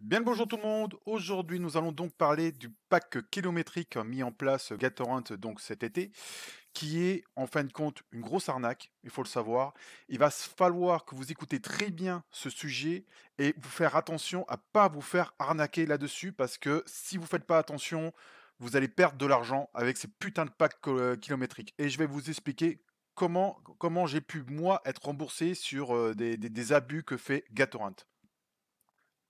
Bien le bonjour tout le monde. Aujourd'hui, nous allons donc parler du pack kilométrique mis en place Gatorant donc cet été, qui est en fin de compte une grosse arnaque, il faut le savoir. Il va falloir que vous écoutez très bien ce sujet et vous faire attention à pas vous faire arnaquer là-dessus parce que si vous faites pas attention, vous allez perdre de l'argent avec ces putains de packs kilométriques. Et je vais vous expliquer comment j'ai pu moi être remboursé sur des abus que fait Gatorant.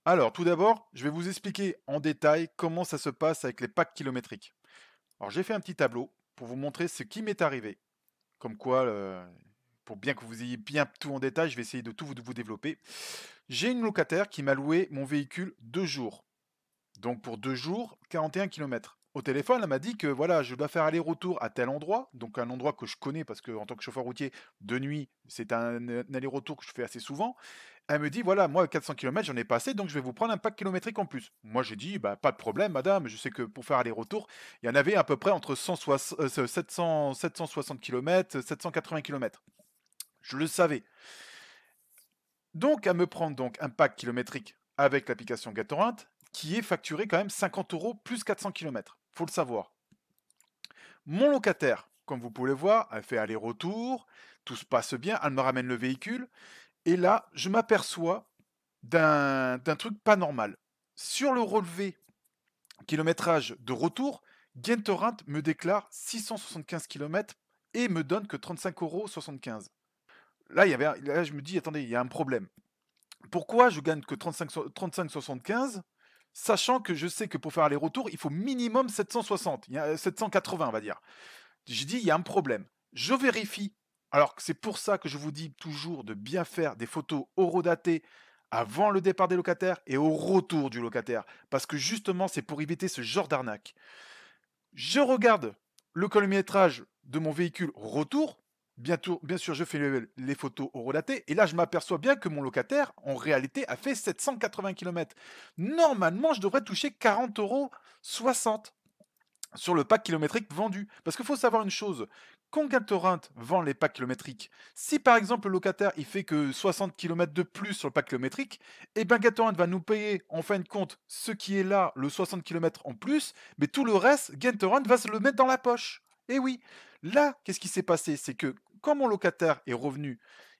Alors, tout d'abord, je vais vous expliquer en détail comment ça se passe avec les packs kilométriques. Alors, j'ai fait un petit tableau pour vous montrer ce qui m'est arrivé. Comme quoi, pour bien que vous ayez bien tout en détail, je vais essayer de tout vous développer. J'ai une locataire qui m'a loué mon véhicule 2 jours. Donc pour 2 jours, 41 kilomètres. Au téléphone, elle m'a dit que voilà, je dois faire aller-retour à tel endroit, donc un endroit que je connais parce que en tant que chauffeur routier de nuit, c'est un aller-retour que je fais assez souvent. Elle me dit voilà, moi 400 kilomètres, j'en ai pas assez, donc je vais vous prendre un pack kilométrique en plus. Moi j'ai dit bah pas de problème, madame, je sais que pour faire aller-retour, il y en avait à peu près entre 760 km, 780 kilomètres. Je le savais. Donc, à me prendre donc un pack kilométrique avec l'application Gatorant, qui est facturé quand même 50 euros plus 400 kilomètres. Faut le savoir. Mon locataire, comme vous pouvez le voir, elle fait aller-retour, tout se passe bien, elle me ramène le véhicule, et là, je m'aperçois d'un truc pas normal. Sur le relevé kilométrage de retour, Gatorant me déclare 675 kilomètres et me donne que 35,75 euros. Là, je me dis, attendez, il y a un problème. Pourquoi je gagne que 35,75, sachant que je sais que pour faire aller-retour, il faut minimum 760, 780 on va dire. J'ai dit, il y a un problème. Je vérifie. Alors que c'est pour ça que je vous dis toujours de bien faire des photos horodatées avant le départ des locataires et au retour du locataire. Parce que justement, c'est pour éviter ce genre d'arnaque. Je regarde le kilométrage de mon véhicule retour. Bientôt, bien sûr, je fais les photos horodatées. Et là, je m'aperçois bien que mon locataire, en réalité, a fait 780 kilomètres. Normalement, je devrais toucher 40,60 € sur le pack kilométrique vendu. Parce qu'il faut savoir une chose, quand Gatorant vend les packs kilométriques, si par exemple le locataire il fait que 60 kilomètres de plus sur le pack kilométrique, et bien Gatorant va nous payer en fin de compte ce qui est là, le 60 kilomètres en plus, mais tout le reste, Gatorant va se le mettre dans la poche. Et oui, là, qu'est-ce qui s'est passé? C'est que quand mon locataire est revenu,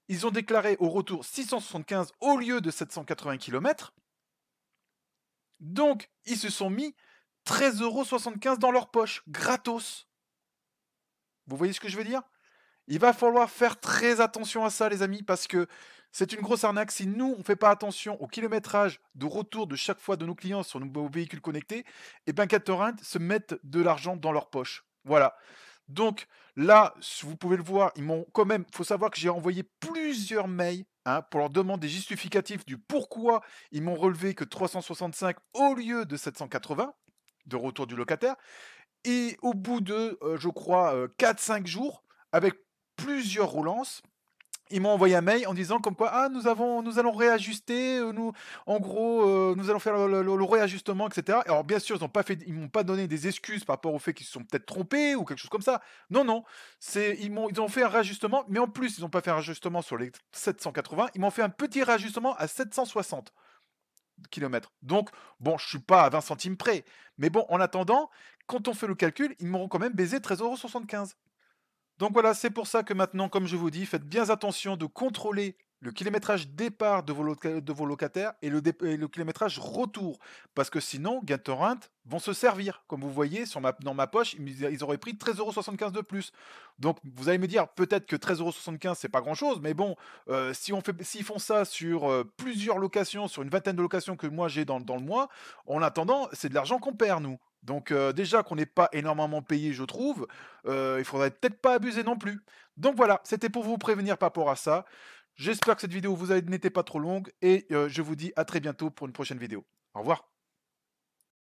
ils ont déclaré au retour 675 au lieu de 780 kilomètres. Donc, ils se sont mis 13,75 € dans leur poche, gratos. Vous voyez ce que je veux dire? Il va falloir faire très attention à ça, les amis, parce que c'est une grosse arnaque. Si nous, on ne fait pas attention au kilométrage de retour de chaque fois de nos clients sur nos véhicules connectés, et ben Catorrent se mettent de l'argent dans leur poche. Voilà. Donc là, vous pouvez le voir, ils m'ont quand même. Il faut savoir que j'ai envoyé plusieurs mails hein, pour leur demander des justificatifs du pourquoi ils m'ont relevé que 365 au lieu de 780 de retour du locataire. Et au bout de, je crois, 4-5 jours, avec plusieurs relances, ils m'ont envoyé un mail en disant comme quoi: «Ah nous allons réajuster, en gros, nous allons faire le réajustement» et cetera. Alors bien sûr, ils m'ont pas donné des excuses par rapport au fait qu'ils se sont peut-être trompés ou quelque chose comme ça. Non, non, ils ont fait un réajustement, mais en plus, ils ont pas fait un réajustement sur les 780, ils m'ont fait un petit réajustement à 760 kilomètres. Donc bon, je suis pas à 20 centimes près, mais bon, en attendant, quand on fait le calcul, ils m'auront quand même baisé 13,75 €. Donc voilà, c'est pour ça que maintenant, comme je vous dis, faites bien attention de contrôler le kilométrage départ de vos locataires et et le kilométrage retour. Parce que sinon, Gatorrent vont se servir. Comme vous voyez, dans ma poche, ils auraient pris 13,75 € de plus. Donc vous allez me dire, peut-être que 13,75 € c'est pas grand-chose, mais bon, s'ils font ça sur plusieurs locations, sur une vingtaine de locations que moi j'ai dans le mois, en attendant, c'est de l'argent qu'on perd, nous. Donc déjà qu'on n'est pas énormément payé, je trouve, il faudrait peut-être pas abuser non plus. Donc voilà, c'était pour vous prévenir par rapport à ça. J'espère que cette vidéo n'était pas trop longue et je vous dis à très bientôt pour une prochaine vidéo. Au revoir.